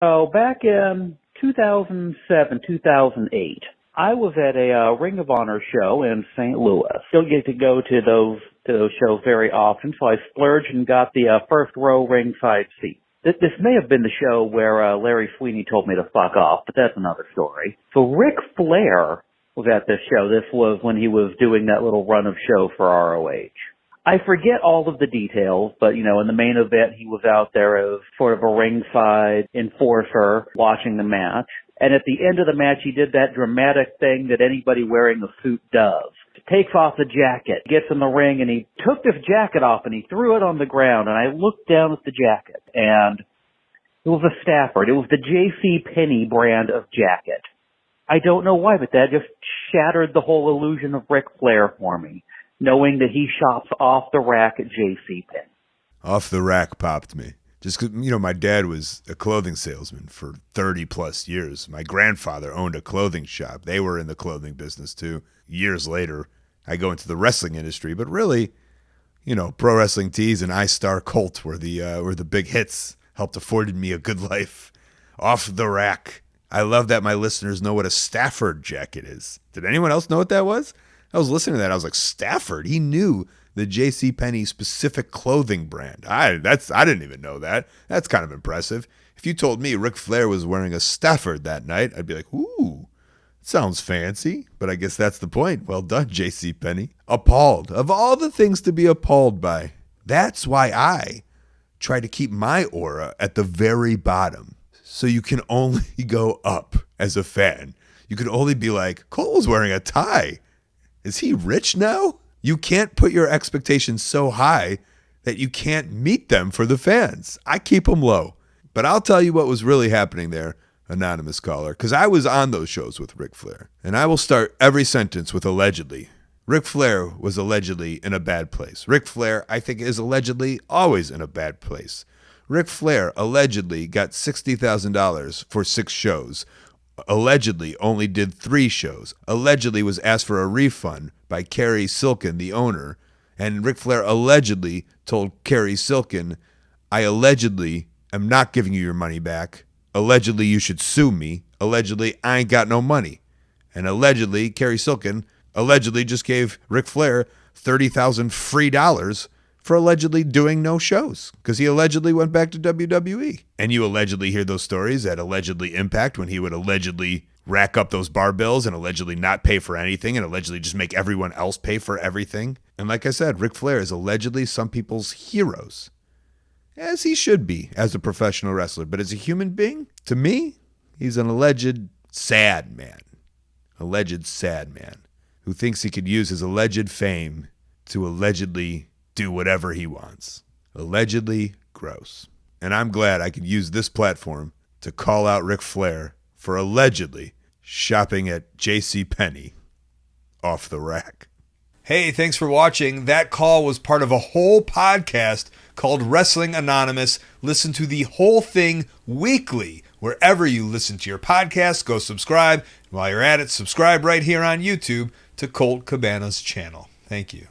So back in 2007, 2008, I was at a Ring of Honor show in St. Louis. Still get to go to those shows very often, so I splurged and got the first row ringside seat. This may have been the show where Larry Sweeney told me to fuck off, but that's another story. So Ric Flair was at this show. This was when he was doing that little run of show for ROH. I forget all of the details, but, in the main event, he was out there as sort of a ringside enforcer watching the match. And at the end of the match, he did that dramatic thing that anybody wearing a suit does. Takes off the jacket, gets in the ring, and he took this jacket off and he threw it on the ground. And I looked down at the jacket, and it was a Stafford. It was the J.C. Penney brand of jacket. I don't know why, but that just shattered the whole illusion of Ric Flair for me, knowing that he shops off the rack at J.C. Penney. Off the rack popped me. Just because, my dad was a clothing salesman for 30 plus years. My grandfather owned a clothing shop. They were in the clothing business too. Years later, I go into the wrestling industry, but really, pro wrestling tees and iStar Colt were the big hits, helped afforded me a good life. Off the rack. I love that my listeners know what a Stafford jacket is. Did anyone else know what that was? I was listening to that. I was like, Stafford? He knew the J.C. Penney specific clothing brand. I didn't even know that. That's kind of impressive. If you told me Ric Flair was wearing a Stafford that night, I'd be like, ooh, sounds fancy. But I guess that's the point. Well done, J.C. Penney. Appalled. Of all the things to be appalled by, that's why I try to keep my aura at the very bottom. So you can only go up as a fan. You can only be like, Cole's wearing a tie. Is he rich now? You can't put your expectations so high that you can't meet them for the fans. I keep them low. But I'll tell you what was really happening there, anonymous caller, because I was on those shows with Ric Flair. And I will start every sentence with allegedly. Ric Flair was allegedly in a bad place. Ric Flair, I think, is allegedly always in a bad place. Ric Flair allegedly got $60,000 for 6 shows. Allegedly only did 3 shows. Allegedly was asked for a refund by Kerry Silkin, the owner. And Ric Flair allegedly told Kerry Silkin, I allegedly am not giving you your money back. Allegedly you should sue me. Allegedly I ain't got no money. And allegedly Kerry Silkin allegedly just gave Ric Flair $30,000 free dollars for allegedly doing no shows because he allegedly went back to WWE. And you allegedly hear those stories at allegedly Impact when he would allegedly rack up those bar bills and allegedly not pay for anything and allegedly just make everyone else pay for everything. And like I said, Ric Flair is allegedly some people's heroes, as he should be as a professional wrestler. But as a human being, to me, he's an alleged sad man. Alleged sad man who thinks he could use his alleged fame to allegedly do whatever he wants. Allegedly gross. And I'm glad I could use this platform to call out Ric Flair for allegedly shopping at J.C. Penney off the rack. Hey, thanks for watching. That call was part of a whole podcast called Wrestling Anonymous. Listen to the whole thing weekly. Wherever you listen to your podcast, go subscribe. While you're at it, subscribe right here on YouTube to Colt Cabana's channel. Thank you.